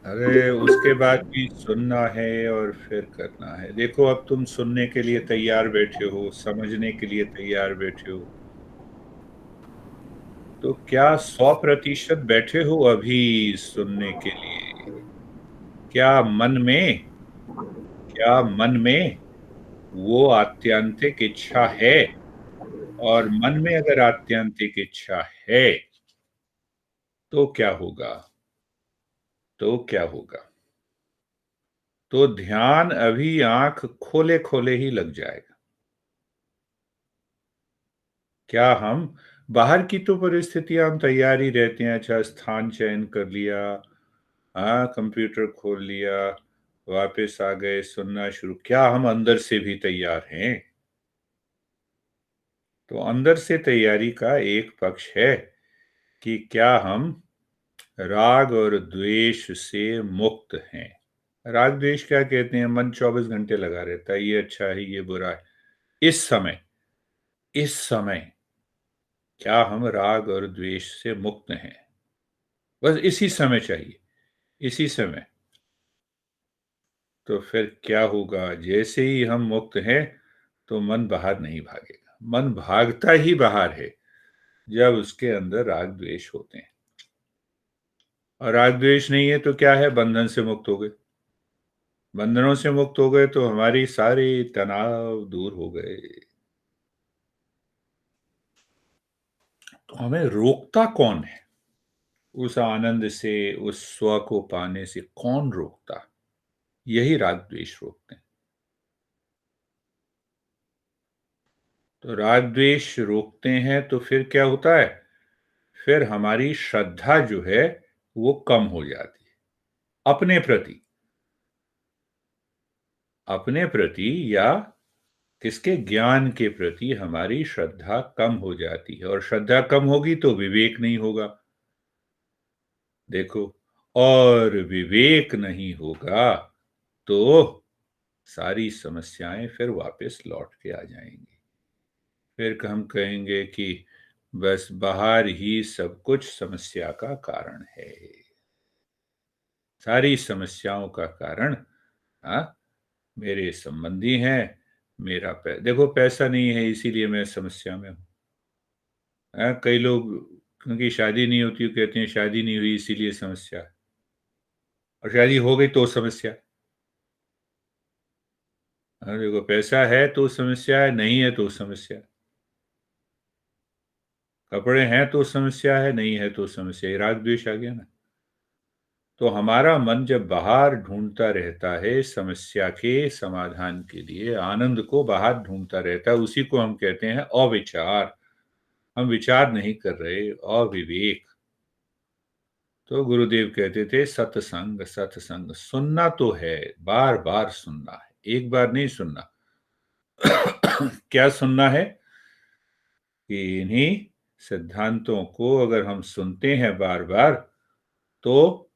अरे उसके बाद भी सुनना है और फिर करना है। देखो अब तुम सुनने के लिए तैयार बैठे हो, समझने के लिए तैयार बैठे हो, तो क्या 100% बैठे हो अभी सुनने के लिए? क्या मन में क्या मन में वो आत्यंतिक इच्छा है? और मन में अगर आत्यंतिक इच्छा है तो क्या होगा? तो क्या होगा? तो ध्यान अभी आंख खोले खोले ही लग जाएगा। क्या हम बाहर की तो परिस्थितियां हम तैयार ही रहते हैं। अच्छा, स्थान चयन कर लिया, हाँ, कंप्यूटर खोल लिया, वापस आ गए, सुनना शुरू। क्या हम अंदर से भी तैयार हैं? तो अंदर से तैयारी का एक पक्ष है कि क्या हम राग और द्वेष से मुक्त हैं। राग द्वेष क्या कहते हैं? मन 24 घंटे लगा रहता है, ये अच्छा है, ये बुरा है। इस समय क्या हम राग और द्वेष से मुक्त हैं? बस इसी समय चाहिए, इसी समय। तो फिर क्या होगा? जैसे ही हम मुक्त हैं तो मन बाहर नहीं भागेगा। मन भागता ही बाहर है जब उसके अंदर राग द्वेष होते हैं। और राग द्वेष नहीं है तो क्या है? बंधन से मुक्त हो गए। बंधनों से मुक्त हो गए तो हमारी सारी तनाव दूर हो गए। तो हमें रोकता कौन है? उस आनंद से, उस स्व को पाने से कौन रोकता? यही राग द्वेष रोकते हैं। तो राग द्वेष रोकते हैं तो फिर क्या होता है? फिर हमारी श्रद्धा जो है वो कम हो जाती है अपने प्रति। अपने प्रति या किसके? ज्ञान के प्रति हमारी श्रद्धा कम हो जाती है। और श्रद्धा कम होगी तो विवेक नहीं होगा। देखो, और विवेक नहीं होगा तो सारी समस्याएं फिर वापस लौट के आ जाएंगी। फिर हम कहेंगे कि बस बाहर ही सब कुछ समस्या का कारण है। सारी समस्याओं का कारण, हाँ, मेरे संबंधी हैं। देखो, पैसा नहीं है इसीलिए मैं समस्या में हूं। हाँ, कई लोग क्योंकि शादी नहीं होती कहते हैं शादी नहीं हुई इसीलिए समस्या है। और शादी हो गई तो समस्या है। हाँ, देखो, पैसा है तो समस्या है, नहीं है तो समस्या है। कपड़े हैं तो समस्या है, नहीं है तो समस्या है। राग द्वेष आ गया ना। तो हमारा मन जब बाहर ढूंढता रहता है समस्या के समाधान के लिए, आनंद को बाहर ढूंढता रहता है, उसी को हम कहते हैं अविचार। हम विचार नहीं कर रहे, अविवेक। तो गुरुदेव कहते थे सत्संग सत्संग। सुनना तो है, बार बार सुनना है, एक बार नहीं सुनना। क्या सुनना है? कि इन्हीं सिद्धांतों को अगर हम सुनते हैं बार बार, तो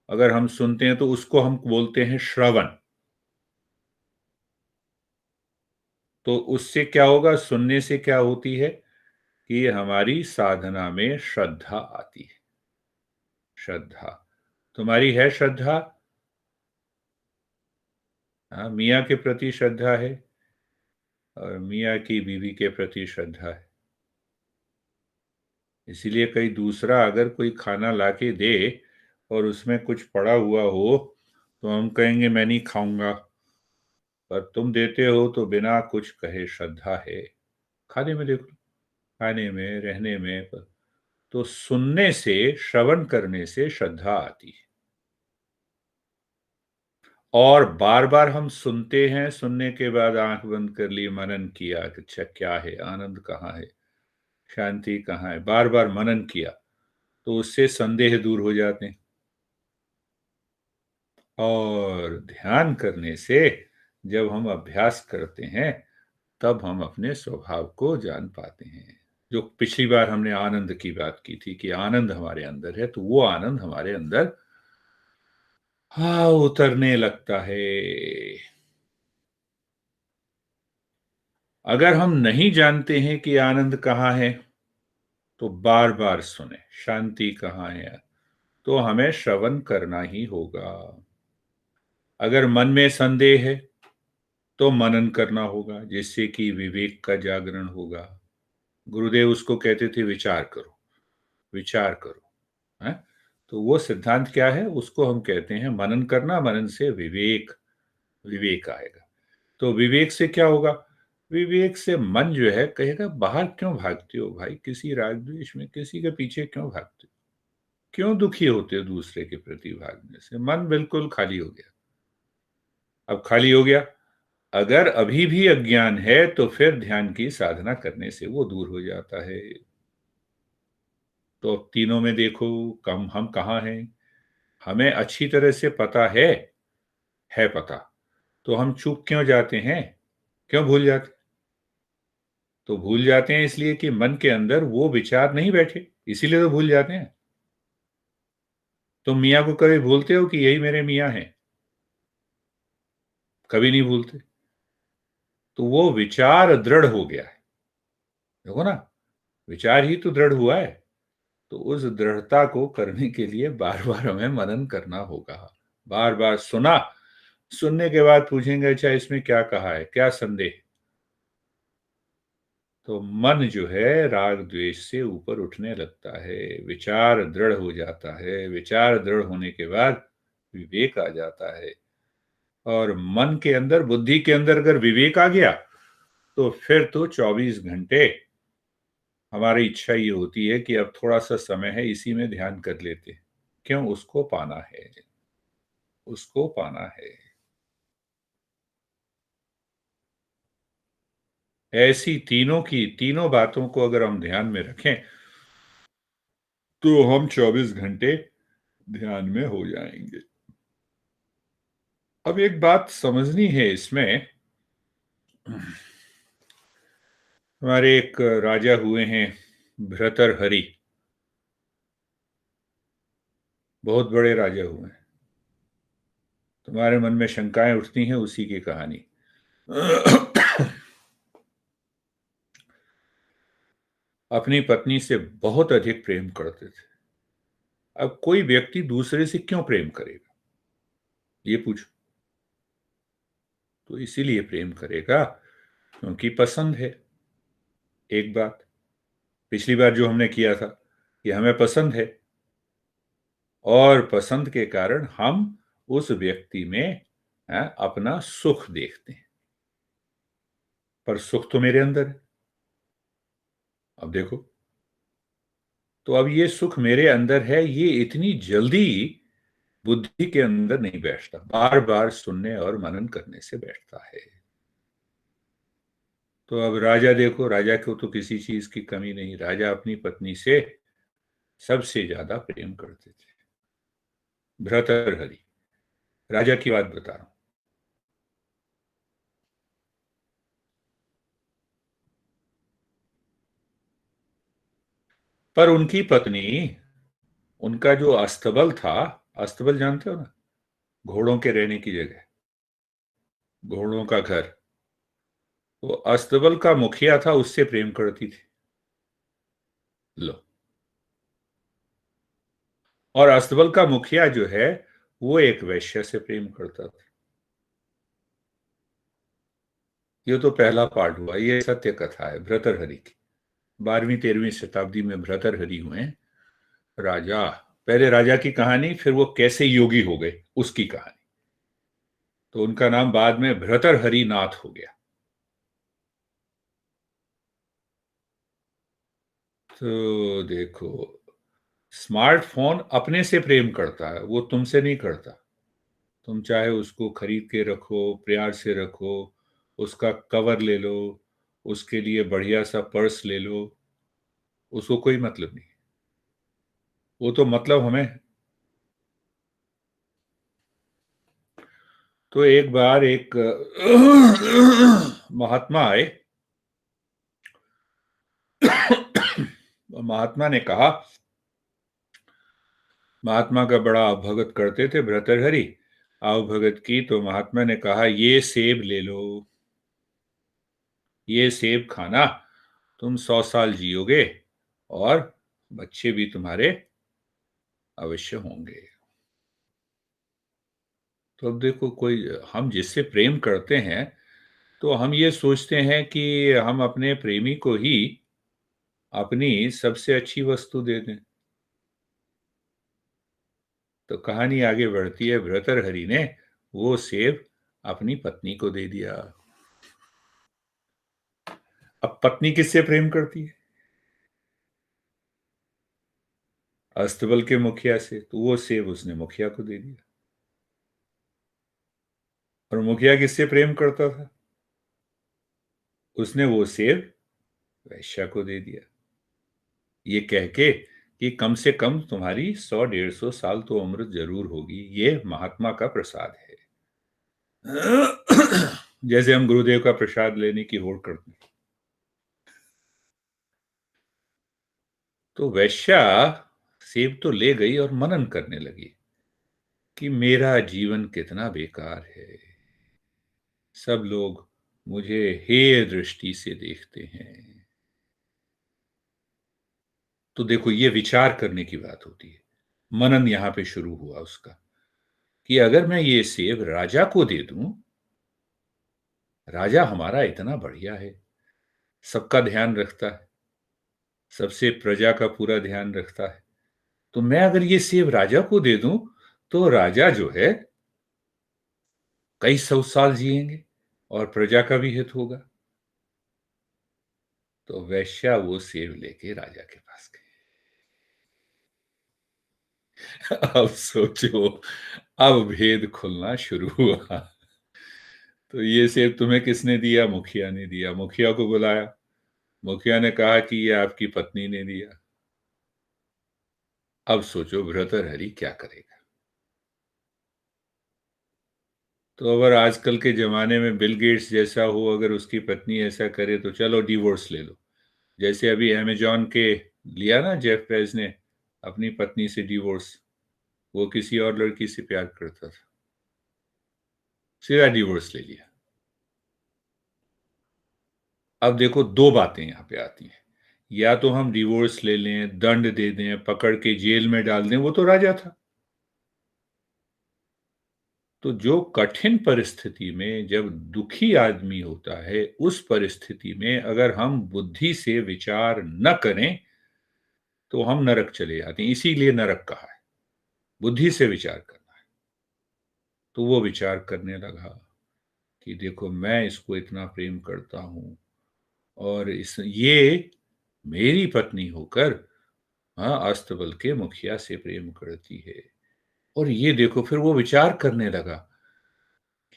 अगर हम सुनते हैं तो उसको हम बोलते हैं श्रवण। तो उससे क्या होगा? सुनने से क्या होती है कि हमारी साधना में श्रद्धा आती है। श्रद्धा तुम्हारी है? श्रद्धा? हाँ, मियाँ के प्रति श्रद्धा है और मियाँ की बीवी के प्रति श्रद्धा है। इसीलिए कहीं दूसरा अगर कोई खाना लाके दे और उसमें कुछ पड़ा हुआ हो तो हम कहेंगे मैं नहीं खाऊंगा। पर तुम देते हो तो बिना कुछ कहे श्रद्धा है। खाने में देखो, खाने में, रहने में। तो सुनने से, श्रवण करने से श्रद्धा आती है। और बार बार हम सुनते हैं, सुनने के बाद आंख बंद कर ली, मनन किया कि अच्छा क्या है, आनंद कहाँ है, शांति कहाँ है, बार बार मनन किया तो उससे संदेह दूर हो जाते हैं। और ध्यान करने से जब हम अभ्यास करते हैं तब हम अपने स्वभाव को जान पाते हैं। जो पिछली बार हमने आनंद की बात की थी कि आनंद हमारे अंदर है, तो वो आनंद हमारे अंदर, हाँ, उतरने लगता है। अगर हम नहीं जानते हैं कि आनंद कहाँ है तो बार बार सुने शांति कहाँ है, तो हमें श्रवण करना ही होगा। अगर मन में संदेह है, तो मनन करना होगा, जिससे कि विवेक का जागरण होगा। गुरुदेव उसको कहते थे विचार करो, विचार करो, है? तो वो सिद्धांत क्या है, उसको हम कहते हैं मनन करना। मनन से विवेक, विवेक आएगा। तो विवेक से क्या होगा? विवेक से मन जो है कहेगा बाहर क्यों भागते हो भाई, किसी राग द्वेष में किसी के पीछे क्यों भागते हो, क्यों दुखी होते हो दूसरे के प्रति भागने से। मन बिल्कुल खाली हो गया। अब खाली हो गया, अगर अभी भी अज्ञान है तो फिर ध्यान की साधना करने से वो दूर हो जाता है। तो अब तीनों में देखो, कम हम कहाँ हैं? हमें अच्छी तरह से पता है पता, तो हम चूक क्यों जाते हैं, क्यों भूल जाते? तो भूल जाते हैं इसलिए कि मन के अंदर वो विचार नहीं बैठे, इसीलिए तो भूल जाते हैं। तुम मियाँ को कभी भूलते हो कि यही मेरे मियाँ हैं? कभी नहीं भूलते। तो वो विचार दृढ़ हो गया है। देखो ना, विचार ही तो दृढ़ हुआ है। तो उस दृढ़ता को करने के लिए बार-बार हमें मनन करना होगा। बार-बार सुना, सुनने के बाद पूछेंगे अच्छा इसमें क्या कहा है, क्या संदेह? तो मन जो है राग द्वेष से ऊपर उठने लगता है, विचार दृढ़ हो जाता है, विचार दृढ़ होने के बाद विवेक आ जाता है। और मन के अंदर, बुद्धि के अंदर अगर विवेक आ गया, तो फिर तो 24 घंटे हमारी इच्छा ये होती है कि अब थोड़ा-सा समय है, इसी में ध्यान कर लेते हैं। क्यों? उसको पाना है, उसको पाना है। ऐसी तीनों बातों को अगर हम ध्यान में रखें, तो हम 24 घंटे ध्यान में हो जाएँगे। अब एक बात समझनी है इसमें, हमारे एक राजा हुए हैं भर्तृहरि, बहुत बड़े राजा हुए हैं। तुम्हारे मन में शंकाएँ उठती हैं, उसी की कहानी। अपनी पत्नी से बहुत अधिक प्रेम करते थे। अब कोई व्यक्ति दूसरे से क्यों प्रेम करेगा? ये पूछो। तो इसीलिए प्रेम करेगा क्योंकि पसंद है। एक बात, पिछली बार जो हमने किया था कि हमें पसंद है, और पसंद के कारण हम उस व्यक्ति में अपना सुख देखते हैं। पर सुख तो मेरे अंदर है। अब देखो, तो अब ये सुख मेरे अंदर है, ये इतनी जल्दी बुद्धि के अंदर नहीं बैठता, बार बार सुनने और मनन करने से बैठता है। तो अब राजा देखो, राजा को तो किसी चीज की कमी नहीं, राजा अपनी पत्नी से सबसे ज्यादा प्रेम करते थे। भर्तृहरि, राजा की बात बता रहा हूं। पर उनकी पत्नी, उनका जो अस्तबल था, अस्तबल जानते हो ना, घोड़ों के रहने की जगह, घोड़ों का घर, वो अस्तबल का मुखिया था, उससे प्रेम करती थी। लो, और अस्तबल का मुखिया जो है, वो एक वैश्य से प्रेम करता था। ये तो पहला पार्ट हुआ, ये सत्य कथा है भर्तृहरि की। 12वीं 13वीं शताब्दी में भर्तृहरि हुए राजा। पहले राजा की कहानी, फिर वो कैसे योगी हो गए उसकी कहानी। तो उनका नाम बाद में भर्तृहरि नाथ हो गया। तो देखो, स्मार्टफोन अपने से प्रेम करता है, वो तुमसे नहीं करता। तुम चाहे उसको खरीद के रखो, प्यार से रखो, उसका कवर ले लो, उसके लिए बढ़िया सा पर्स ले लो, उसको कोई मतलब नहीं। वो तो मतलब हमें। तो एक बार एक महात्मा आए। महात्मा ने कहा, महात्मा का बड़ा भगत करते थे भर्तृहरि, आओ भगत की। तो महात्मा ने कहा ये सेब ले लो, ये सेब खाना, तुम 100 साल जियोगे, और बच्चे भी तुम्हारे अवश्य होंगे। तो अब देखो, कोई हम जिससे प्रेम करते हैं, तो हम ये सोचते हैं कि हम अपने प्रेमी को ही अपनी सबसे अच्छी वस्तु दे दें। तो कहानी आगे बढ़ती है, भर्तृहरि ने वो सेब अपनी पत्नी को दे दिया। अब पत्नी किससे प्रेम करती है? अस्तबल के मुखिया से। तो वो सेब उसने मुखिया को दे दिया। और मुखिया किससे प्रेम करता था? उसने वो सेब वैश्या को दे दिया, ये कह के कि कम से कम तुम्हारी 100-150 साल तो उम्र जरूर होगी, ये महात्मा का प्रसाद है। जैसे हम गुरुदेव का प्रसाद लेने की होड़ करते हैं। तो वैश्या सेब तो ले गई और मनन करने लगी कि मेरा जीवन कितना बेकार है। सब लोग मुझे हेय दृष्टि से देखते हैं। तो देखो, ये विचार करने की बात होती है। मनन यहां पे शुरू हुआ उसका कि अगर मैं ये सेब राजा को दे दूं, राजा हमारा इतना बढ़िया है, सबका ध्यान रखता है, सबसे प्रजा का पूरा ध्यान रखता है। तो मैं अगर ये सेब राजा को दे दूं, तो राजा जो है कई 100 साल जिएंगे और प्रजा का भी हित होगा। तो वैश्या वो सेब लेके राजा के पास गई। अब सोचो, अब भेद खुलना शुरू हुआ। तो ये सेब तुम्हें किसने दिया? मुखिया ने दिया। मुखिया को बुलाया। मुखिया ने कहा कि ये आपकी पत्नी ने दिया। अब सोचो भर्तृहरि क्या करेगा। तो अगर आजकल के जमाने में बिल गेट्स जैसा हो, अगर उसकी पत्नी ऐसा करे, तो चलो डिवोर्स ले लो। जैसे अभी अमेजॉन के लिया ना जेफ बेज ने अपनी पत्नी से डिवोर्स। वो किसी और लड़की से प्यार करता था, सीधा डिवोर्स ले लिया। अब देखो, दो बातें यहां पे आती हैं। या तो हम डिवोर्स ले लें, दंड दे दें, पकड़ के जेल में डाल दें, वो तो राजा था। तो जो कठिन परिस्थिति में जब दुखी आदमी होता है, उस परिस्थिति में अगर हम बुद्धि से विचार न करें, तो हम नरक चले जाते हैं। इसीलिए नरक कहा है, बुद्धि से विचार करना है। तो वो विचार करने लगा कि देखो, मैं इसको इतना प्रेम करता हूं, और इस ये मेरी पत्नी होकर, हाँ, अस्तबल के मुखिया से प्रेम करती है। और ये देखो, फिर वो विचार करने लगा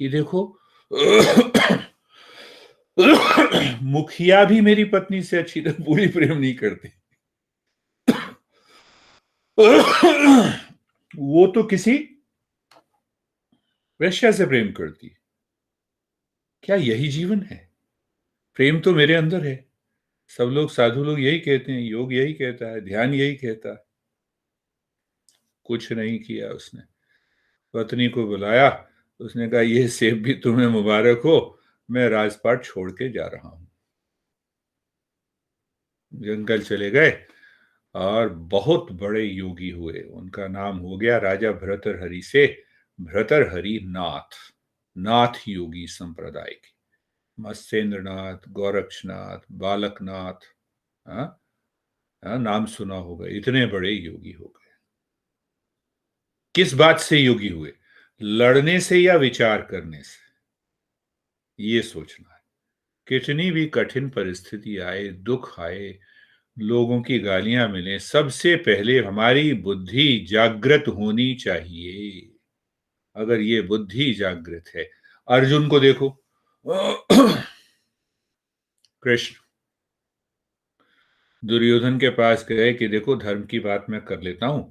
कि देखो, मुखिया भी मेरी पत्नी से अच्छी तरह पूरी प्रेम नहीं करते। वो तो किसी वेश्या से प्रेम करती। क्या यही जीवन है? प्रेम तो मेरे अंदर है। सब लोग, साधु लोग यही कहते हैं, योग यही कहता है, ध्यान यही कहता है। कुछ नहीं किया उसने। पत्नी को बुलाया। उसने कहा, ये सेब भी तुम्हें मुबारक हो, मैं राजपाट छोड़ के जा रहा हूं। जंगल चले गए और बहुत बड़े योगी हुए। उनका नाम हो गया राजा भर्तृहरि से भर्तृहरि नाथ। नाथ योगी संप्रदाय के मत्स्येंद्रनाथ, गोरक्षनाथ, बालकनाथ, हाँ, हाँ, नाम सुना होगा। इतने बड़े योगी हो गए। किस बात से योगी हुए? लड़ने से या विचार करने से? ये सोचना है। कितनी भी कठिन परिस्थिति आए, दुख आए, लोगों की गालियां मिले, सबसे पहले हमारी बुद्धि जागृत होनी चाहिए। अगर ये बुद्धि जागृत है, अर्जुन को देखो। कृष्ण दुर्योधन के पास गए कि देखो, धर्म की बात मैं कर लेता हूं,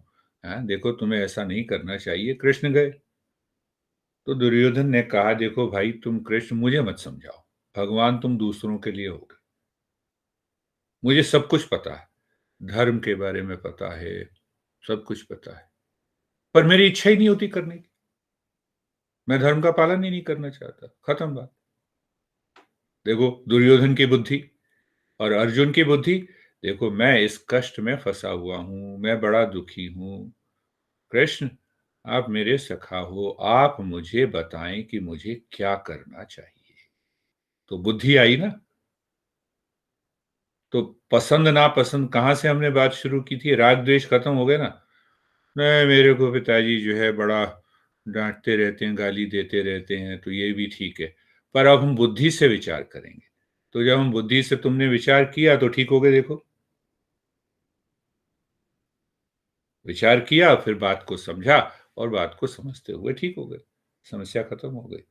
हाँ, देखो तुम्हें ऐसा नहीं करना चाहिए। कृष्ण गए। तो दुर्योधन ने कहा, देखो भाई, तुम कृष्ण मुझे मत समझाओ। भगवान तुम दूसरों के लिए होगे। मुझे सब कुछ पता है, धर्म के बारे में पता है, सब कुछ पता है, पर मेरी इच्छा ही नहीं होती करने की। मैं धर्म का पालन ही नहीं करना चाहता। खत्म बात। देखो दुर्योधन की बुद्धि और अर्जुन की बुद्धि। देखो, मैं इस कष्ट में फंसा हुआ हूं, मैं बड़ा दुखी हूं, कृष्ण, आप मेरे सखा हो, आप मुझे बताएं कि मुझे क्या करना चाहिए। तो बुद्धि आई ना। तो पसंद नापसंद कहाँ से हमने बात शुरू की थी? राग द्वेष खत्म हो गए ना। नहीं, मेरे को पिताजी जो है बड़ा डांटते रहते हैं, गाली देते रहते हैं, तो ये भी ठीक है। पर अब हम बुद्धि से विचार करेंगे। तो जब हम बुद्धि से तुमने विचार किया तो ठीक हो गए। देखो, विचार किया, फिर बात को समझा और बात को समझते हुए ठीक हो गए, समस्या खत्म हो गई।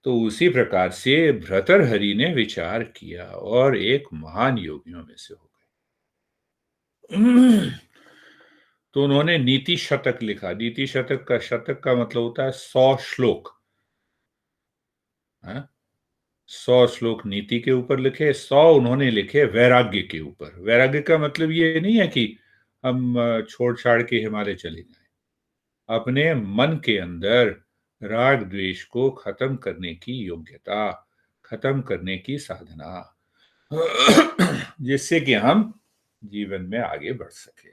तो उसी प्रकार से भर्तृहरि ने विचार किया और एक महान योगियों में से हो गए। तो उन्होंने नीति शतक लिखा। नीति शतक का, शतक का मतलब होता है 100 श्लोक। हाँ? 100 श्लोक नीति के ऊपर लिखे, 100 उन्होंने लिखे वैराग्य के ऊपर। वैराग्य का मतलब ये नहीं है कि हम छोड़ छाड़ के हिमालय चले जाएं। अपने मन के अंदर राग द्वेष को खत्म करने की योग्यता, खत्म करने की साधना, जिससे कि हम जीवन में आगे बढ़ सकें।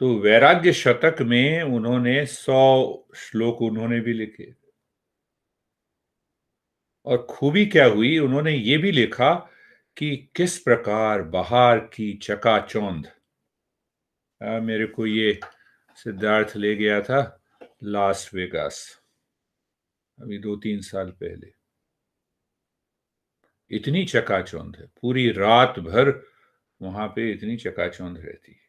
तो वैराग्य शतक में उन्होंने 100 श्लोक उन्होंने भी लिखे। और खूबी क्या हुई, उन्होंने ये भी लिखा कि किस प्रकार बाहर की चकाचौंध। मेरे को ये सिद्धार्थ ले गया था लास वेगास, अभी 2-3 साल पहले। इतनी चकाचौंध है, पूरी रात भर वहां पे इतनी चकाचौंध रहती है।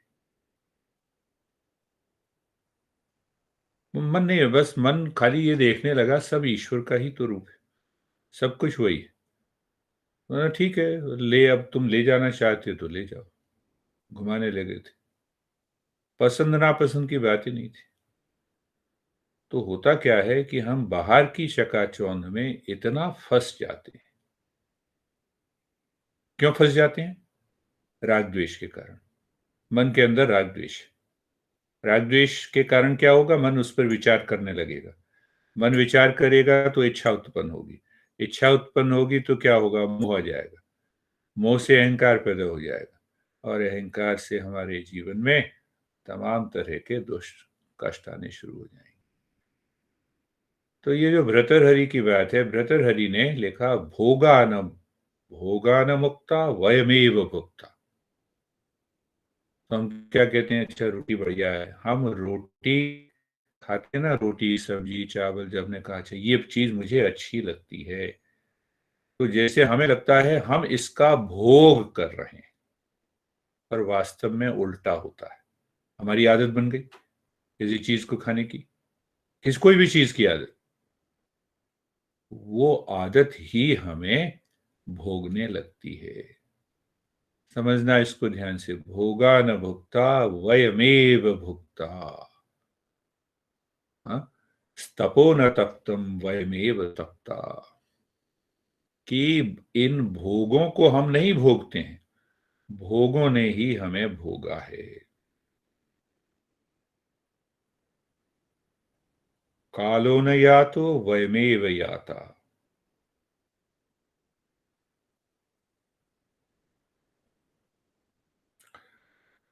मन नहीं है, बस मन खाली ये देखने लगा सब ईश्वर का ही तो रूप है, सब कुछ वही है। ठीक है, ले, अब तुम ले जाना चाहते हो तो ले जाओ। घुमाने लगे थे। पसंद नापसंद की बात ही नहीं थी। तो होता क्या है कि हम बाहर की चकाचौंध में इतना फंस जाते हैं। क्यों फंस जाते हैं? राग द्वेष के कारण। मन के अंदर राग द्वेष। राग द्वेष के कारण क्या होगा? मन उस पर विचार करने लगेगा। मन विचार करेगा तो इच्छा उत्पन्न होगी। इच्छा उत्पन्न होगी तो क्या होगा? मोह आ जाएगा। मोह से अहंकार पैदा हो जाएगा और अहंकार से हमारे जीवन में तमाम तरह के दुष्ट कष्ट आने शुरू हो जाएंगे। तो ये जो भर्तृहरि की बात है, भर्तृहरि ने लिखा भोगानम, भोगान मुक्ता वयमेव भुक्ता। तो हम क्या कहते हैं? अच्छा, रोटी बढ़िया है। हम रोटी खाते हैं ना, रोटी सब्जी चावल, जब हमने कहा अच्छा ये चीज मुझे अच्छी लगती है, तो जैसे हमें लगता है हम इसका भोग कर रहे हैं, पर वास्तव में उल्टा होता है। हमारी आदत बन गई किसी चीज को खाने की, कोई भी चीज की आदत, वो आदत ही हमें भोगने लगती है। समझना इसको ध्यान से, भोगा न भुक्ता वयमेव भुक्ता। हाँ? तपो न तप्तम वयमेव तप्ता। कि इन भोगों को हम नहीं भोगते हैं, भोगों ने ही हमें भोगा है। कालो न यातो वयमेव याता।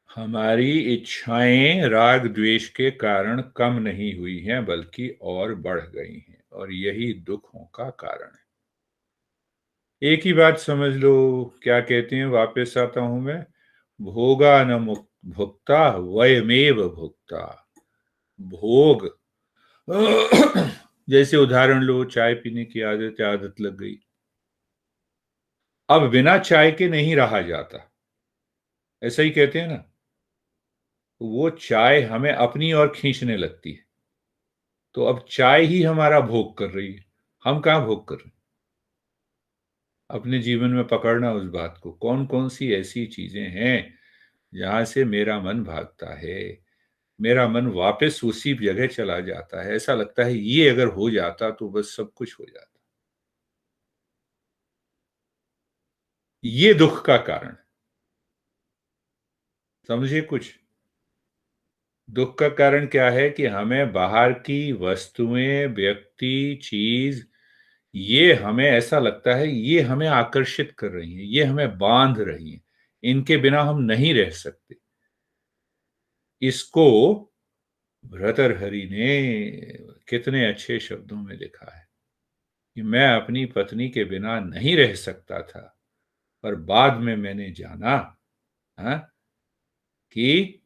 हमारी इच्छाएं राग द्वेष के कारण कम नहीं हुई हैं, बल्कि और बढ़ गई हैं, और यही दुखों का कारण है। एक ही बात समझ लो, क्या कहते हैं, वापस आता हूं मैं। भोगा न भुक्ता वयमेव भुक्ता। भोग जैसे उदाहरण लो, चाय पीने की आदत, आदत लग गई, अब बिना चाय के नहीं रहा जाता, ऐसा ही कहते हैं ना। वो चाय हमें अपनी ओर खींचने लगती है, तो अब चाय ही हमारा भोग कर रही है। हम कहाँ भोग कर रहे हैं? अपने जीवन में पकड़ना उस बात को, कौन कौन सी ऐसी चीजें हैं जहां से मेरा मन भागता है, मेरा मन वापस उसी जगह चला जाता है। ऐसा लगता है ये अगर हो जाता तो बस सब कुछ हो जाता। ये दुख का कारण है। समझे कुछ? दुख का कारण क्या है कि हमें बाहर की वस्तुएं, व्यक्ति, चीज, ये हमें ऐसा लगता है ये हमें आकर्षित कर रही हैं, ये हमें बांध रही हैं, इनके बिना हम नहीं रह सकते। इसको भर्तृहरि ने कितने अच्छे शब्दों में लिखा है कि मैं अपनी पत्नी के बिना नहीं रह सकता था, पर बाद में मैंने जाना, हाँ, कि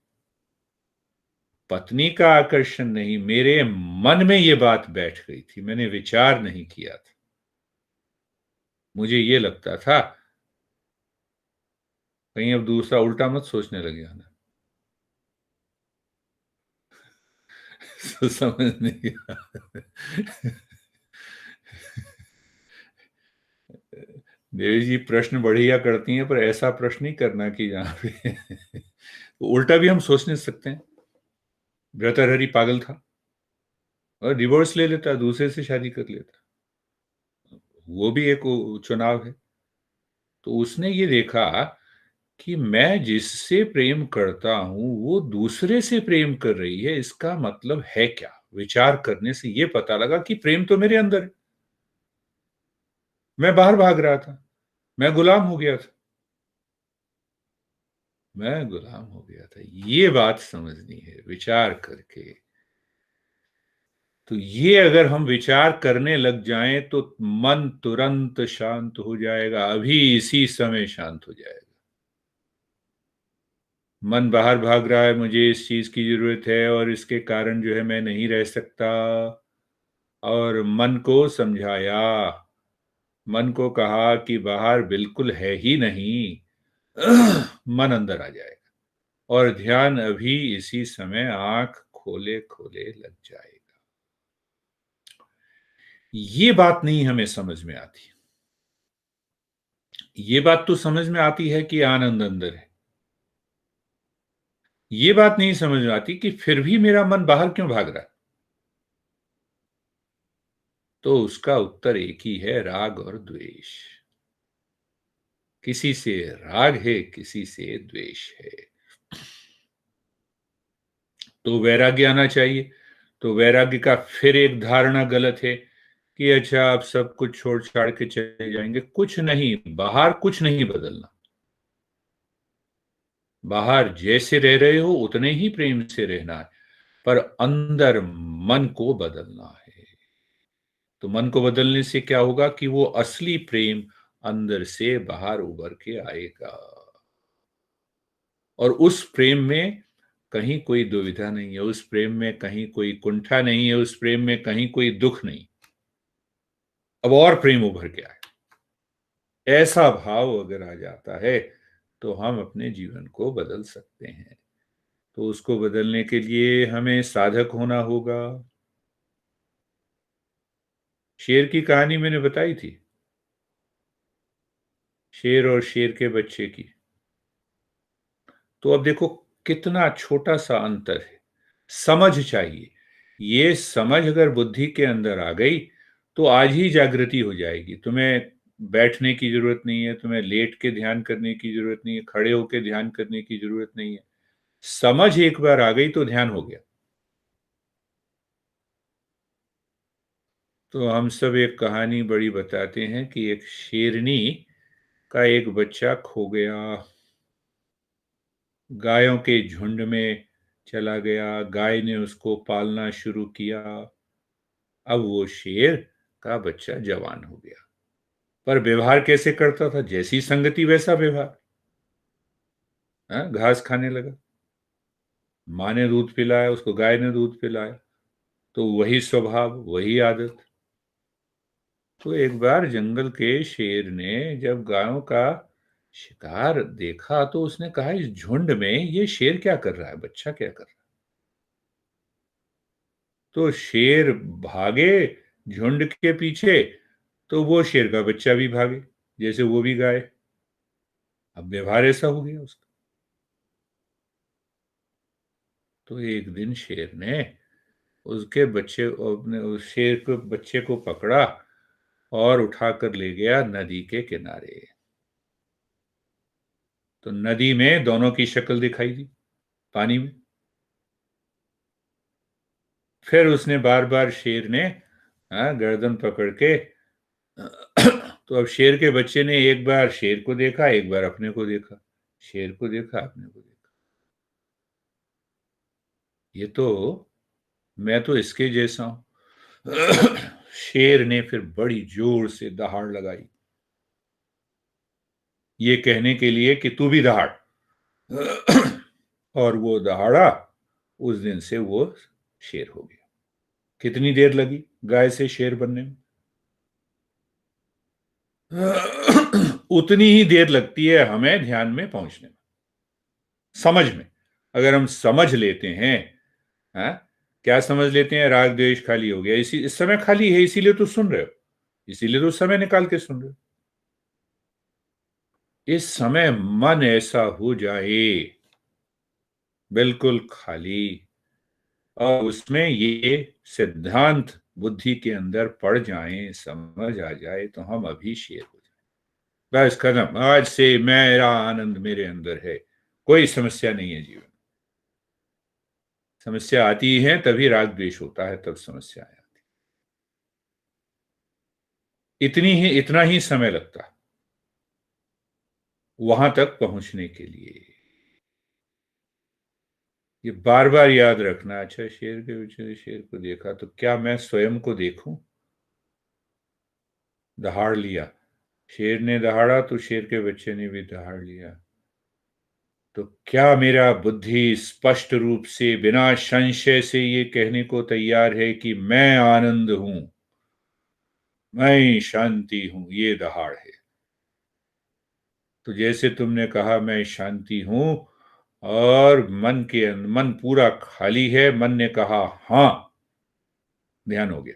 पत्नी का आकर्षण नहीं, मेरे मन में ये बात बैठ गई थी, मैंने विचार नहीं किया था। मुझे ये लगता था कहीं अब दूसरा उल्टा मत सोचने लगे आना। तो समझ नहीं आ- देवी जी प्रश्न बढ़िया करती हैं, पर ऐसा प्रश्न नहीं करना कि जहां पे तो उल्टा भी हम सोच नहीं सकते हैं। भर्तृहरि पागल था और डिवोर्स ले लेता, दूसरे से शादी कर लेता, वो भी एक चुनाव है। तो उसने ये देखा कि मैं जिससे प्रेम करता हूं वो दूसरे से प्रेम कर रही है, इसका मतलब है क्या। विचार करने से ये पता लगा कि प्रेम तो मेरे अंदर है, मैं बाहर भाग रहा था, मैं गुलाम हो गया था, मैं गुलाम हो गया था। ये बात समझनी है विचार करके। तो ये अगर हम विचार करने लग जाएं तो मन तुरंत शांत हो जाएगा, अभी इसी समय शांत हो जाएगा। मन बाहर भाग रहा है, मुझे इस चीज की जरूरत है और इसके कारण जो है मैं नहीं रह सकता, और मन को समझाया, मन को कहा कि बाहर बिल्कुल है ही नहीं। मन अंदर आ जाएगा और ध्यान अभी इसी समय आंख खोले खोले लग जाएगा। ये बात नहीं हमें समझ में आती। ये बात तो समझ में आती है कि आनंद अंदर है। ये बात नहीं समझ में आती कि फिर भी मेरा मन बाहर क्यों भाग रहा है। तो उसका उत्तर एक ही है, राग और द्वेष। किसी से राग है, किसी से द्वेष है। तो वैराग्य आना चाहिए। तो वैराग्य का फिर एक धारणा गलत है कि अच्छा आप सब कुछ छोड़ छाड़ के चले जाएंगे। कुछ नहीं, बाहर कुछ नहीं बदलना। बाहर जैसे रह रहे हो उतने ही प्रेम से रहना है, पर अंदर मन को बदलना है। तो मन को बदलने से क्या होगा कि वो असली प्रेम अंदर से बाहर उभर के आएगा, और उस प्रेम में कहीं कोई दुविधा नहीं है, उस प्रेम में कहीं कोई कुंठा नहीं है, उस प्रेम में कहीं कोई दुख नहीं। अब और प्रेम उभर के आए, ऐसा भाव अगर आ जाता है तो हम अपने जीवन को बदल सकते हैं। तो उसको बदलने के लिए हमें साधक होना होगा। शेर की कहानी मैंने बताई थी, शेर और शेर के बच्चे की। तो अब देखो कितना छोटा सा अंतर है। समझ चाहिए, ये समझ अगर बुद्धि के अंदर आ गई तो आज ही जागृति हो जाएगी। तुम्हें बैठने की जरूरत नहीं है, तुम्हें लेट के ध्यान करने की जरूरत नहीं है, खड़े होके ध्यान करने की जरूरत नहीं है। समझ एक बार आ गई तो ध्यान हो गया। तो हम सब एक कहानी बड़ी बताते हैं कि एक शेरनी का एक बच्चा खो गया, गायों के झुंड में चला गया, गाय ने उसको पालना शुरू किया। अब वो शेर का बच्चा जवान हो गया, पर व्यवहार कैसे करता था, जैसी संगति वैसा व्यवहार। हाँ, घास खाने लगा, माँ ने दूध पिलाया उसको, गाय ने दूध पिलाया, तो वही स्वभाव वही आदत। तो एक बार जंगल के शेर ने जब गायों का शिकार देखा तो उसने कहा इस झुंड में ये शेर क्या कर रहा है, बच्चा क्या कर रहा है। तो शेर भागे झुंड के पीछे, तो वो शेर का बच्चा भी भागे, जैसे वो भी गाय। अब व्यवहार ऐसा हो गया उसका। तो एक दिन शेर ने उसके बच्चे अपने उस शेर के बच्चे को पकड़ा और उठाकर ले गया नदी के किनारे। तो नदी में दोनों की शक्ल दिखाई दी, पानी में। फिर उसने बार बार शेर ने, हाँ, गर्दन पकड़ के तो अब शेर के बच्चे ने एक बार शेर को देखा, एक बार अपने को देखा, शेर को देखा, अपने को देखा। ये तो मैं तो इसके जैसा हूं। शेर ने फिर बड़ी जोर से दहाड़ लगाई, ये कहने के लिए कि तू भी दहाड़। और वो दहाड़ा। उस दिन से वो शेर हो गया। कितनी देर लगी गाय से शेर बनने में? उतनी ही देर लगती है हमें ध्यान में पहुंचने में, समझ में। अगर हम समझ लेते हैं, हाँ, क्या समझ लेते हैं? राग द्वेष खाली हो गया, इस समय खाली है, इसीलिए तो सुन रहे हो, इसीलिए तो समय निकाल के सुन रहे हो। इस समय मन ऐसा हो जाए, बिल्कुल खाली, और उसमें ये सिद्धांत बुद्धि के अंदर पड़ जाए, समझ आ जाए, तो हम अभी शेर हो जाए। बस खत्म, आज से मेरा आनंद मेरे अंदर है, कोई समस्या नहीं है जीवन। समस्या आती है तभी राग द्वेष होता है, तब समस्या आती। इतना ही समय लगता है वहां तक पहुंचने के लिए। ये बार बार याद रखना। अच्छा, शेर के बच्चे ने शेर को देखा, तो क्या मैं स्वयं को देखूं? दहाड़ लिया, शेर ने दहाड़ा तो शेर के बच्चे ने भी दहाड़ लिया, तो क्या मेरा बुद्धि स्पष्ट रूप से बिना संशय से ये कहने को तैयार है कि मैं आनंद हूं, मैं शांति हूं, ये दहाड़ है? तो जैसे तुमने कहा मैं शांति हूं, और मन पूरा खाली है, मन ने कहा हां, ध्यान हो गया।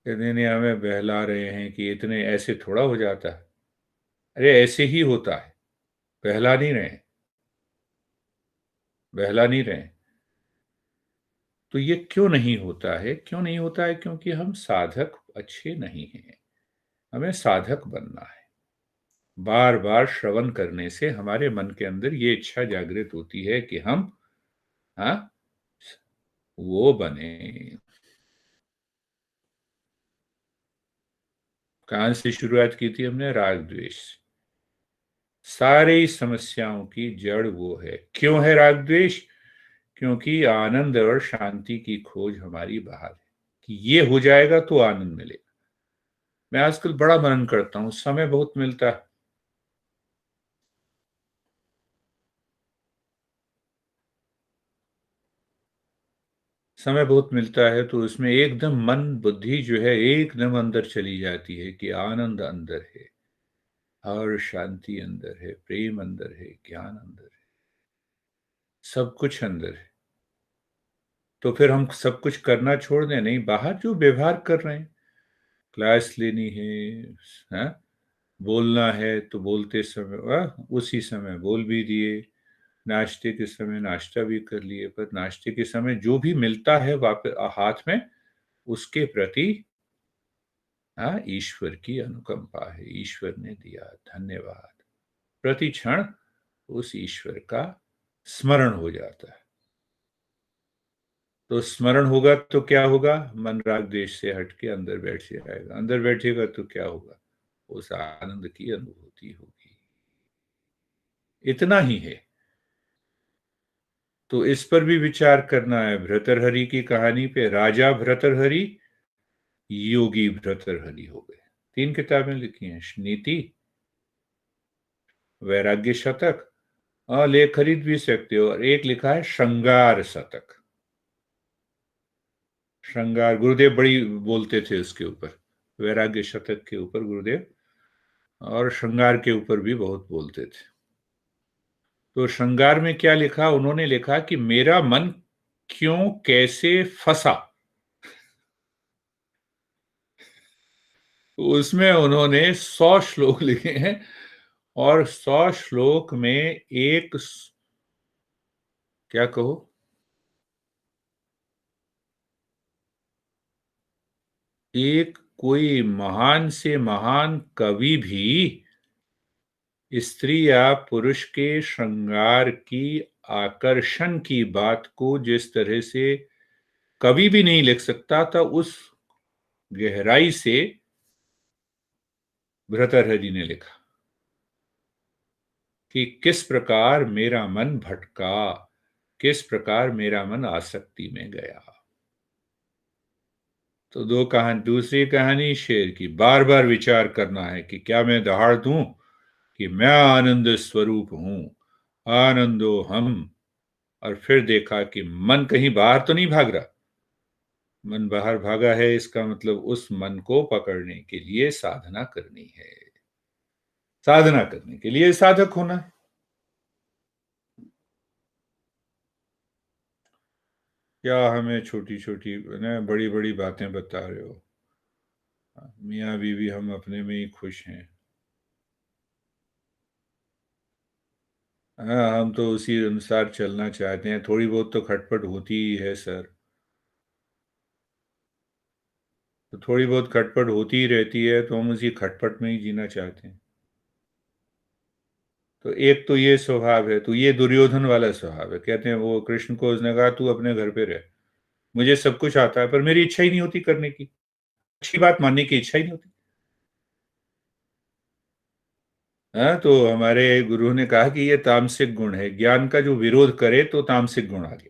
कहते नहीं, हमें बहला रहे हैं कि इतने ऐसे थोड़ा हो जाता है। अरे ऐसे ही होता है, बहला नहीं रहे, बहला नहीं रहे। तो ये क्यों नहीं होता है? क्यों नहीं होता है? क्योंकि हम साधक अच्छे नहीं हैं। हमें साधक बनना है। बार बार श्रवण करने से हमारे मन के अंदर ये इच्छा जागृत होती है कि हम, हाँ, वो बने। कहां से शुरुआत की थी हमने? राग द्वेष। सारी समस्याओं की जड़ वो है। क्यों है राग द्वेष? क्योंकि आनंद और शांति की खोज हमारी बाहर है, कि ये हो जाएगा तो आनंद मिलेगा। मैं आजकल बड़ा मनन करता हूं, समय बहुत मिलता है। समय बहुत मिलता है तो उसमें एकदम मन बुद्धि जो है एकदम अंदर चली जाती है कि आनंद अंदर है, और शांति अंदर है, प्रेम अंदर है, ज्ञान अंदर है, सब कुछ अंदर है। तो फिर हम सब कुछ करना छोड़ दें? नहीं, बाहर जो व्यवहार कर रहे हैं, क्लास लेनी है, हाँ, बोलना है तो बोलते समय उसी समय बोल भी दिए, नाश्ते के समय नाश्ता भी कर लिए, पर नाश्ते के समय जो भी मिलता है वापस हाथ में, उसके प्रति, हाँ, ईश्वर की अनुकंपा है, ईश्वर ने दिया, धन्यवाद। प्रति क्षण उस ईश्वर का स्मरण हो जाता है। तो स्मरण होगा तो क्या होगा? मन राग द्वेष से हट के अंदर बैठ जाएगा। अंदर बैठेगा तो क्या होगा? उस आनंद की अनुभूति होगी। इतना ही है। तो इस पर भी विचार करना है। भर्तृहरि की कहानी पे, राजा भर्तृहरि, योगी भर्तृहरि हो गए। 3 किताबें लिखी हैं, नीति, वैराग्य शतक, और ले खरीद भी सकते हो, और एक लिखा है श्रृंगार शतक। श्रृंगार गुरुदेव बड़ी बोलते थे उसके ऊपर, वैराग्य शतक के ऊपर गुरुदेव, और श्रृंगार के ऊपर भी बहुत बोलते थे। तो श्रृंगार में क्या लिखा? उन्होंने लिखा कि मेरा मन क्यों कैसे फंसा। उसमें उन्होंने 100 श्लोक लिखे हैं, और 100 श्लोक में क्या कहो, एक कोई महान से महान कवि भी स्त्री या पुरुष के श्रृंगार की आकर्षण की बात को जिस तरह से कभी भी नहीं लिख सकता था, उस गहराई से भर्तृहरि ने लिखा। कि किस प्रकार मेरा मन भटका, किस प्रकार मेरा मन आसक्ति में गया। तो दूसरी कहानी शेर की, बार बार विचार करना है कि क्या मैं दहाड़ दूं कि मैं आनंद स्वरूप हूं, आनंदो हम। और फिर देखा कि मन कहीं बाहर तो नहीं भाग रहा। मन बाहर भागा है, इसका मतलब उस मन को पकड़ने के लिए साधना करनी है, साधना करने के लिए साधक होना है। क्या हमें छोटी छोटी ना बड़ी बड़ी बातें बता रहे हो। मियाँ बीवी हम अपने में ही खुश हैं। हाँ, हम तो उसी अनुसार चलना चाहते हैं। थोड़ी बहुत तो खटपट होती ही है सर। तो थोड़ी बहुत खटपट होती ही रहती है, तो हम उसी खटपट में ही जीना चाहते हैं। तो एक तो ये स्वभाव है, तो ये दुर्योधन वाला स्वभाव है। कहते हैं वो कृष्ण को, उसने कहा तू अपने घर पे रह, मुझे सब कुछ आता है पर मेरी इच्छा ही नहीं होती करने की, अच्छी बात मानने की इच्छा ही नहीं होती। हाँ, तो हमारे गुरु ने कहा कि ये तामसिक गुण है, ज्ञान का जो विरोध करे तो तामसिक गुण आ गया।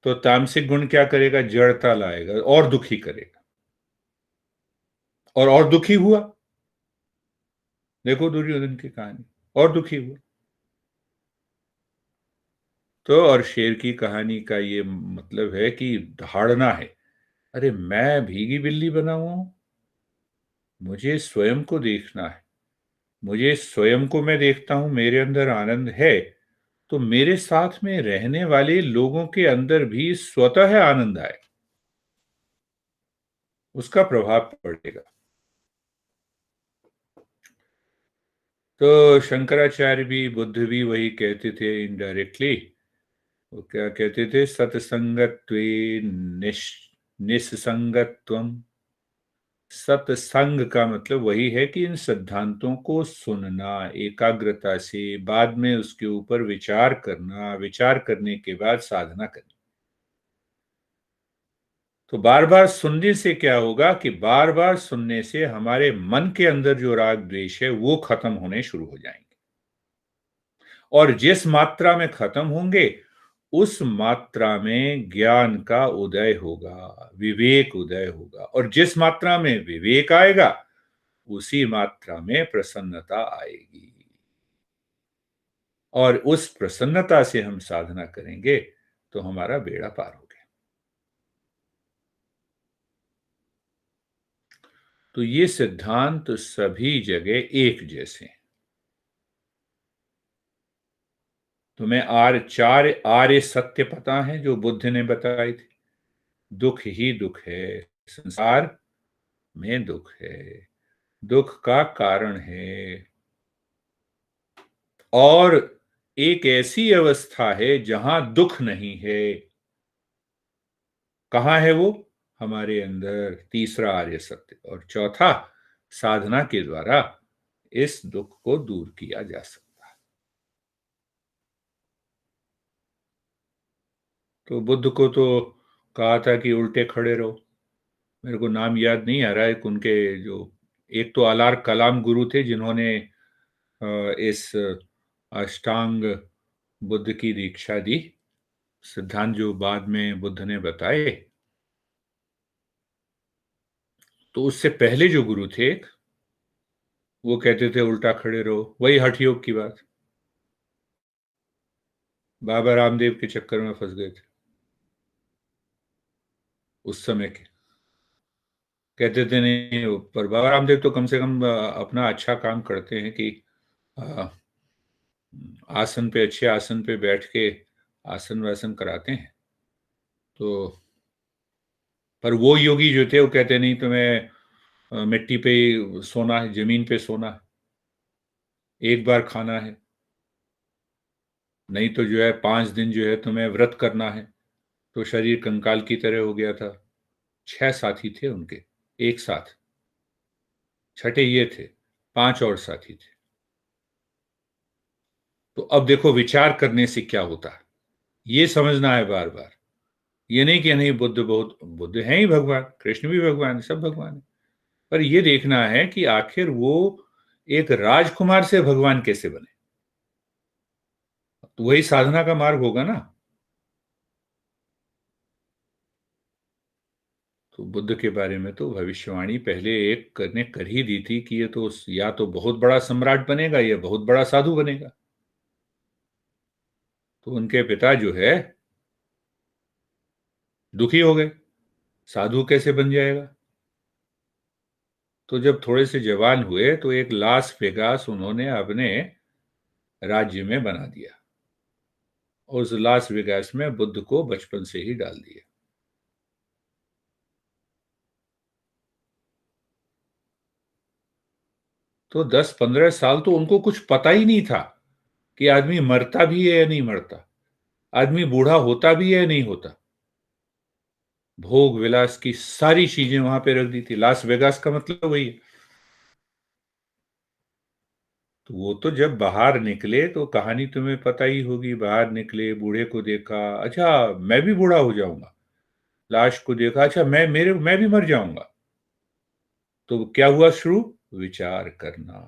तो तामसिक गुण क्या करेगा, जड़ता लाएगा और दुखी करेगा। और दुखी हुआ। देखो दुर्योधन की कहानी, और दुखी हुआ। तो और शेर की कहानी का ये मतलब है कि धाड़ना है। अरे मैं भीगी बिल्ली बना हुआ हूं, मुझे स्वयं को देखना है। मुझे स्वयं को मैं देखता हूं, मेरे अंदर आनंद है, तो मेरे साथ में रहने वाले लोगों के अंदर भी स्वतः आनंद आए, उसका प्रभाव पड़ेगा। तो शंकराचार्य भी, बुद्ध भी वही कहते थे इनडायरेक्टली। वो क्या कहते थे, सत्संगत्वे निश निस्संगत्वम। सत्संग का मतलब वही है कि इन सिद्धांतों को सुनना एकाग्रता से, बाद में उसके ऊपर विचार करना, विचार करने के बाद साधना करना। तो बार बार सुनने से क्या होगा कि बार बार सुनने से हमारे मन के अंदर जो राग द्वेष है वो खत्म होने शुरू हो जाएंगे। और जिस मात्रा में खत्म होंगे, उस मात्रा में ज्ञान का उदय होगा, विवेक उदय होगा। और जिस मात्रा में विवेक आएगा, उसी मात्रा में प्रसन्नता आएगी। और उस प्रसन्नता से हम साधना करेंगे तो हमारा बेड़ा पार हो गया। तो ये सिद्धांत सभी जगह एक जैसे हैं। तुम्हें चार आर्य सत्य पता है जो बुद्ध ने बताए थे। दुख ही दुख है, संसार में दुख है, दुख का कारण है। और एक ऐसी अवस्था है जहां दुख नहीं है। कहां है वो, हमारे अंदर। तीसरा आर्य सत्य। और चौथा, साधना के द्वारा इस दुख को दूर किया जा सकता है। तो बुद्ध को तो कहा था कि उल्टे खड़े रहो। मेरे को नाम याद नहीं आ रहा है उनके, जो एक तो अलार कलाम गुरु थे जिन्होंने इस अष्टांग बुद्ध की दीक्षा दी, सिद्धांत जो बाद में बुद्ध ने बताए। तो उससे पहले जो गुरु थे एक, वो कहते थे उल्टा खड़े रहो, वही हठ योग की बात। बाबा रामदेव के चक्कर में फंस गए थे उस समय के। कहते थे नहीं, पर बाबा रामदेव तो कम से कम अपना अच्छा काम करते हैं कि अ, आसन पे, अच्छे आसन पे बैठ के आसन वासन कराते हैं। तो पर वो योगी जो थे वो कहते नहीं, तुम्हें मिट्टी पे सोना है, जमीन पे सोना है, एक बार खाना है, नहीं तो जो है 5 दिन जो है तुम्हें व्रत करना है। तो शरीर कंकाल की तरह हो गया था। 6 साथी थे उनके एक साथ, छठे ये थे, 5 और साथी थे। तो अब देखो विचार करने से क्या होता है, ये समझना है बार बार। ये नहीं कि नहीं बुद्ध बहुत, बुद्ध हैं ही भगवान, कृष्ण भी भगवान है, सब भगवान है। पर ये देखना है कि आखिर वो एक राजकुमार से भगवान कैसे बने? तो वही साधना का मार्ग होगा ना। तो बुद्ध के बारे में तो भविष्यवाणी पहले एक ने कर ही दी थी कि ये तो या तो बहुत बड़ा सम्राट बनेगा या बहुत बड़ा साधु बनेगा। तो उनके पिता जो है दुखी हो गए, साधु कैसे बन जाएगा? तो जब थोड़े से जवान हुए तो एक लास वेगास उन्होंने अपने राज्य में बना दिया और उस लास वेगास में बुद्ध को बचपन से ही डाल दिया। तो 10-15 साल तो उनको कुछ पता ही नहीं था कि आदमी मरता भी है या नहीं मरता, आदमी बूढ़ा होता भी है या नहीं होता। भोग विलास की सारी चीजें वहां पे रख दी थी। लास वेगास का मतलब वही है। तो वो तो जब बाहर निकले तो कहानी तुम्हें पता ही होगी। बाहर निकले, बूढ़े को देखा, अच्छा मैं भी बूढ़ा हो जाऊंगा। लाश को देखा, अच्छा मैं भी मर जाऊंगा। तो क्या हुआ शुरू? विचार करना।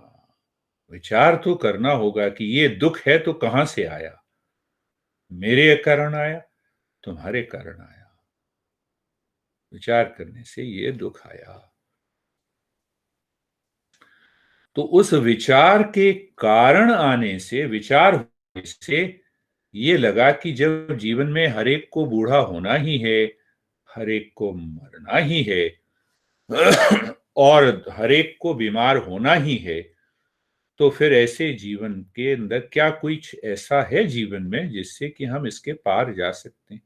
विचार तो करना होगा कि ये दुख है तो कहां से आया? मेरे कारण आया, तुम्हारे कारण आया। विचार करने से ये दुख आया। तो उस विचार के कारण आने से, विचार होने से ये लगा कि जब जीवन में हर एक को बूढ़ा होना ही है, हर एक को मरना ही है और हर एक को बीमार होना ही है, तो फिर ऐसे जीवन के अंदर क्या कुछ ऐसा है जीवन में जिससे कि हम इसके पार जा सकते हैं?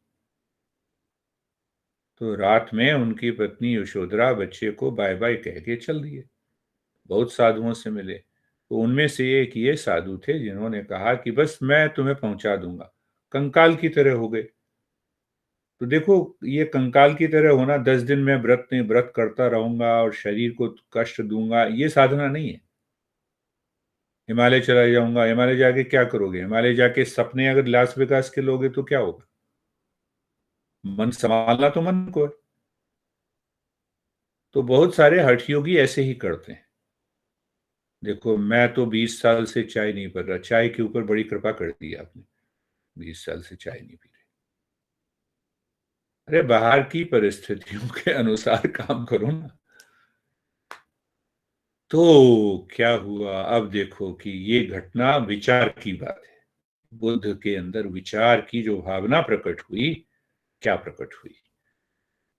तो रात में उनकी पत्नी यशोधरा बच्चे को बाय बाय कह के चल दिए। बहुत साधुओं से मिले, तो उनमें से एक ये साधु थे जिन्होंने कहा कि बस मैं तुम्हें पहुंचा दूंगा। कंकाल की तरह हो गए। तो देखो, ये कंकाल की तरह होना, 10 दिन मैं व्रत नहीं व्रत करता रहूंगा और शरीर को कष्ट दूंगा, ये साधना नहीं है। हिमालय चला जाऊंगा, हिमालय जाके क्या करोगे? हिमालय जाके सपने अगर लास वेगास के लोगे तो क्या होगा? मन संभालना तो मन को है। तो बहुत सारे हठ योगी ऐसे ही करते हैं। देखो, मैं तो 20 साल से चाय नहीं पी रहा, चाय के ऊपर बड़ी कृपा कर दी आपने। 20 साल से चाय नहीं पी रहे। अरे बाहर की परिस्थितियों के अनुसार काम करो ना। तो क्या हुआ? अब देखो कि ये घटना विचार की बात है। बुद्ध के अंदर विचार की जो भावना प्रकट हुई, क्या प्रकट हुई?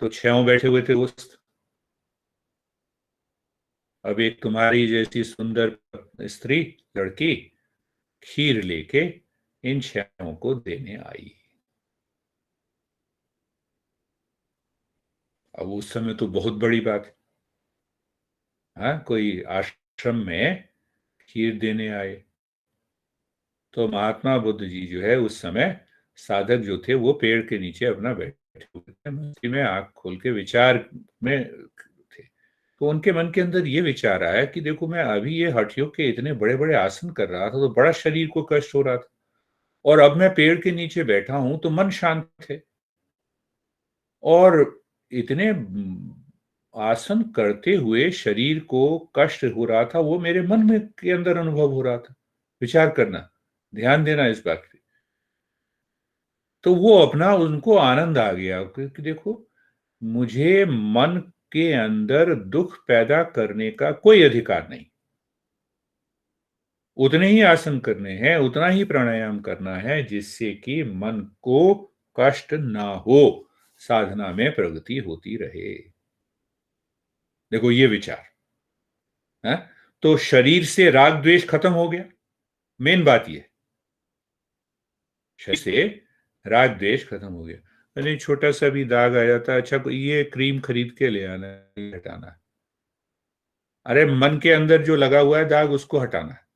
तो छहों बैठे हुए थे दोस्त। अब एक तुम्हारी जैसी सुंदर स्त्री, लड़की, खीर लेके इन छहों को देने आई। अब उस समय तो बहुत बड़ी बात है। हाँ, कोई आश्रम में खीर देने आए। तो महात्मा बुद्ध जी जो है उस समय, साधक जो थे वो पेड़ के नीचे अपना बैठे हुए थे, मस्ती में आंख खोल के विचार में थे। तो उनके मन के अंदर ये विचार आया कि देखो, मैं अभी ये हठयोग के इतने बड़े बड़े आसन कर रहा था तो बड़ा शरीर को कष्ट हो रहा था, और अब मैं पेड़ के नीचे बैठा हूं तो मन शांत है। और इतने आसन करते हुए शरीर को कष्ट हो रहा था, वो मेरे मन में के अंदर अनुभव हो रहा था। विचार करना, ध्यान देना इस बात पे। तो वो अपना, उनको आनंद आ गया कि देखो, मुझे मन के अंदर दुख पैदा करने का कोई अधिकार नहीं। उतने ही आसन करने हैं, उतना ही प्राणायाम करना है जिससे कि मन को कष्ट ना हो, साधना में प्रगति होती रहे। देखो ये विचार है। तो शरीर से राग द्वेष खत्म हो गया। मेन बात ये, शरीर से राग द्वेष खत्म हो गया। अरे छोटा सा भी दाग आ जाता है, अच्छा ये क्रीम खरीद के ले आना है, ये हटाना है। अरे मन के अंदर जो लगा हुआ है दाग, उसको हटाना है।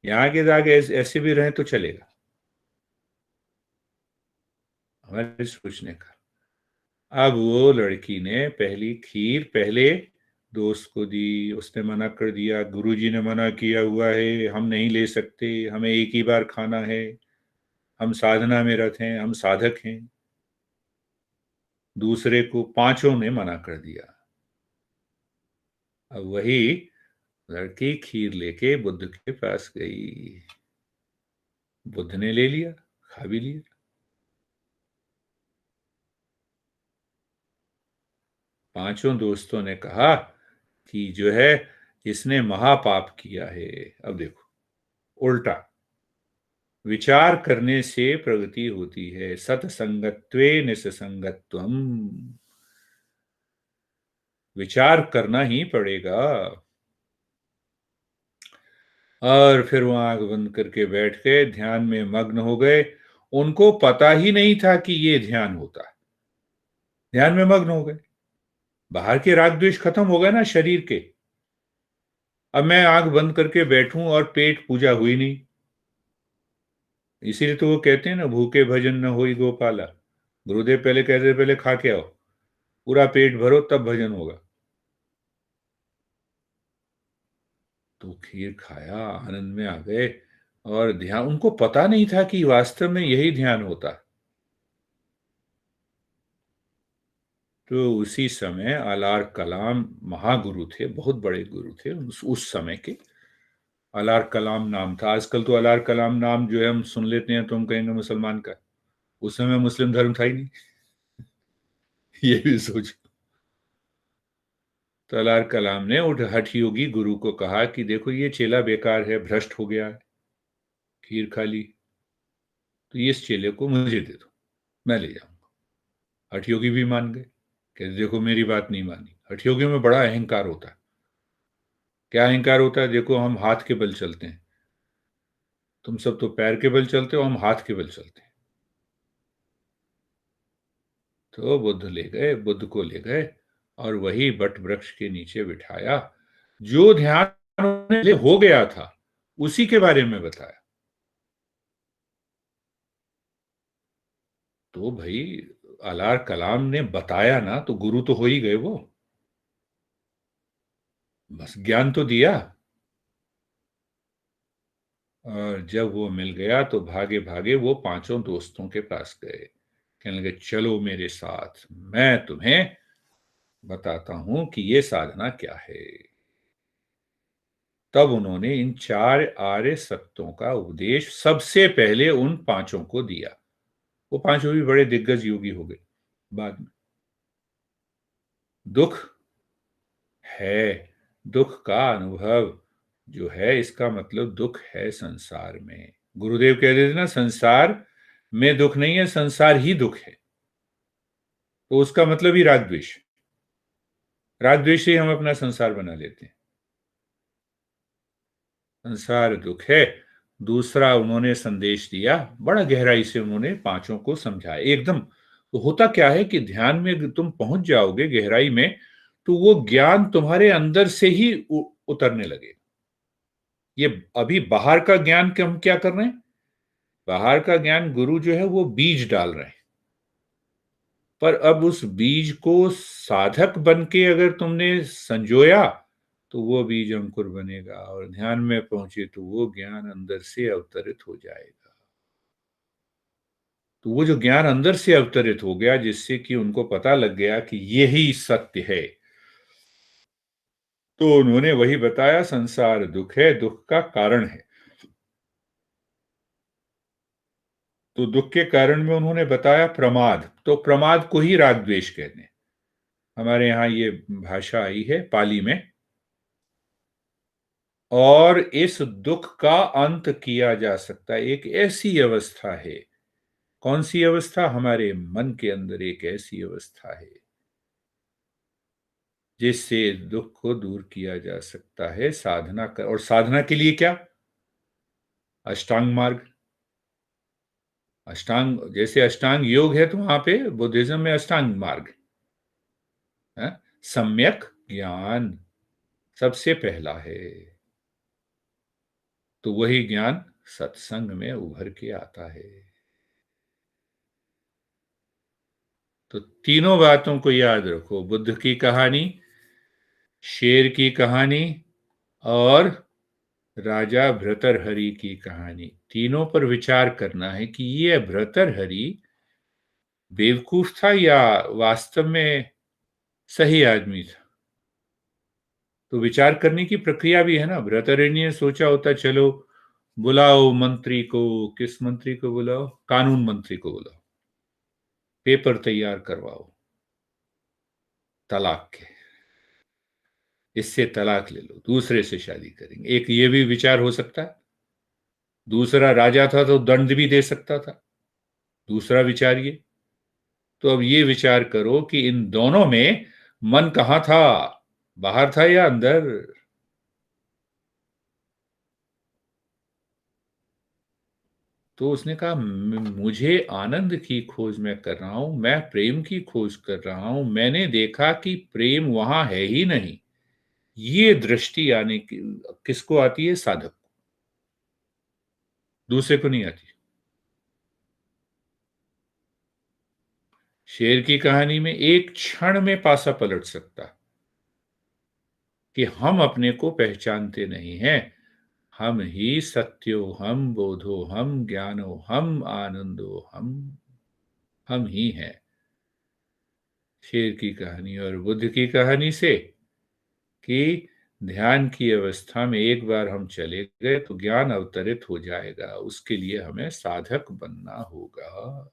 यहाँ के दाग ऐसे भी रहे तो चलेगा। हमारे सोचने का। अब वो लड़की ने पहली खीर पहले दोस्त को दी, उसने मना कर दिया, गुरुजी ने मना किया हुआ है, हम नहीं ले सकते, हमें एक ही बार खाना है, हम साधना में रत हैं, हम साधक हैं। दूसरे को पांचों ने मना कर दिया। अब वही लड़की खीर लेके बुद्ध के पास गई। बुद्ध ने ले लिया, खा भी लिया। पांचों दोस्तों ने कहा कि जो है, इसने महापाप किया है। अब देखो, उल्टा। विचार करने से प्रगति होती है। सत्संगत्वे निसंगत्वम। विचार करना ही पड़ेगा। और फिर वो आंख बंद करके बैठ गए, ध्यान में मग्न हो गए। उनको पता ही नहीं था कि ये ध्यान होता है। ध्यान में मग्न हो गए। बाहर के राग द्वेष खत्म हो गए ना शरीर के। अब मैं आंख बंद करके बैठूं और पेट पूजा हुई नहीं। इसीलिए तो वो कहते हैं ना, भूखे भजन न होई गोपाला। गुरुदेव पहले कहते, पहले खा के आओ, पूरा पेट भरो तब भजन होगा। तो खीर खाया, आनंद में आ गए। और ध्यान, उनको पता नहीं था कि वास्तव में यही ध्यान होता। तो उसी समय अलार कलाम महागुरु थे, बहुत बड़े गुरु थे उस समय के। अलार कलाम नाम था। आजकल तो अलार कलाम नाम जो है हम सुन लेते हैं तो हम कहेंगे मुसलमान का। उस समय मुस्लिम धर्म था ही नहीं। ये भी सोचो। तो अलार कलाम ने उठ हठ योगी गुरु को कहा कि देखो, ये चेला बेकार है, भ्रष्ट हो गया है, खीर खा ली, तो ये इस चेले को मुझे दे दो, मैं ले जाऊंगा। हठ योगी भी मान गए। कहते देखो, मेरी बात नहीं मानी। हठ योगियों में बड़ा अहंकार होता है। क्या अहंकार होता है? देखो, हम हाथ के बल चलते हैं, तुम सब तो पैर के बल चलते हो, हम हाथ के बल चलते हैं। तो बुद्ध को ले गए और वही बट वृक्ष के नीचे बिठाया। जो ध्यान उन्हें हो गया था, उसी के बारे में बताया। तो भाई, अलार कलाम ने बताया ना, तो गुरु तो हो ही गए वो। बस ज्ञान तो दिया। और जब वो मिल गया तो भागे भागे वो पांचों दोस्तों के पास गए। कहने लगे, चलो मेरे साथ, मैं तुम्हें बताता हूं कि ये साधना क्या है। तब उन्होंने इन चार आर्य सत्यों का उपदेश सबसे पहले उन पांचों को दिया। वो पांचों भी बड़े दिग्गज योगी हो गए बाद में। दुख है, दुख का अनुभव जो है, इसका मतलब दुख है संसार में। गुरुदेव कह रहे थे ना, संसार में दुख नहीं है, संसार ही दुख है। तो उसका मतलब ही राग द्वेष। राग द्वेष से हम अपना संसार बना लेते हैं। संसार दुख है। दूसरा उन्होंने संदेश दिया, बड़ा गहराई से उन्होंने पांचों को समझाया एकदम। तो होता क्या है कि ध्यान में तुम पहुंच जाओगे गहराई में, तो वो ज्ञान तुम्हारे अंदर से ही उतरने लगे। ये अभी बाहर का ज्ञान के हम क्या कर रहे हैं? बाहर का ज्ञान गुरु जो है वो बीज डाल रहे हैं। पर अब उस बीज को साधक बन के अगर तुमने संजोया, तो वो बीज अंकुर बनेगा और ध्यान में पहुंचे तो वो ज्ञान अंदर से अवतरित हो जाएगा। तो वो जो ज्ञान अंदर से अवतरित हो गया, जिससे कि उनको पता लग गया कि यही सत्य है, तो उन्होंने वही बताया, संसार दुख है, दुख का कारण है। तो दुख के कारण में उन्होंने बताया प्रमाद। तो प्रमाद को ही राग द्वेष कहते हैं। हमारे यहां ये भाषा आई है पाली में। और इस दुख का अंत किया जा सकता है। एक ऐसी अवस्था है। कौन सी अवस्था? हमारे मन के अंदर एक ऐसी अवस्था है जिससे दुख को दूर किया जा सकता है साधना कर। और साधना के लिए क्या? अष्टांग मार्ग। अष्टांग, जैसे अष्टांग योग है तो वहां पे बुद्धिज्म में अष्टांग मार्ग है। सम्यक ज्ञान सबसे पहला है। तो वही ज्ञान सत्संग में उभर के आता है। तो तीनों बातों को याद रखो, बुद्ध की कहानी, शेर की कहानी, और राजा भृतरहरि की कहानी। तीनों पर विचार करना है कि ये भृतरहरि बेवकूफ था या वास्तव में सही आदमी था। तो विचार करने की प्रक्रिया भी है ना। बृहत्तरण्य ने सोचा होता, चलो बुलाओ मंत्री को, किस मंत्री को बुलाओ, कानून मंत्री को बुलाओ, पेपर तैयार करवाओ तलाक के, इससे तलाक ले लो, दूसरे से शादी करेंगे। एक ये भी विचार हो सकता है। दूसरा राजा था तो दंड भी दे सकता था। दूसरा विचार ये। तो अब ये विचार करो कि इन दोनों में मन कहां था, बाहर था या अंदर? तो उसने कहा, मुझे आनंद की खोज मैं कर रहा हूं, मैं प्रेम की खोज कर रहा हूं, मैंने देखा कि प्रेम वहां है ही नहीं। ये दृष्टि आने की किसको आती है? साधक को, दूसरे को नहीं आती। शेर की कहानी में एक क्षण में पासा पलट सकता कि हम अपने को पहचानते नहीं हैं। हम ही सत्यो हम, बोधो हम, ज्ञानो हम, आनंदो हम ही हैं। शेर की कहानी और बुद्ध की कहानी से कि ध्यान की अवस्था में एक बार हम चले गए तो ज्ञान अवतरित हो जाएगा, उसके लिए हमें साधक बनना होगा।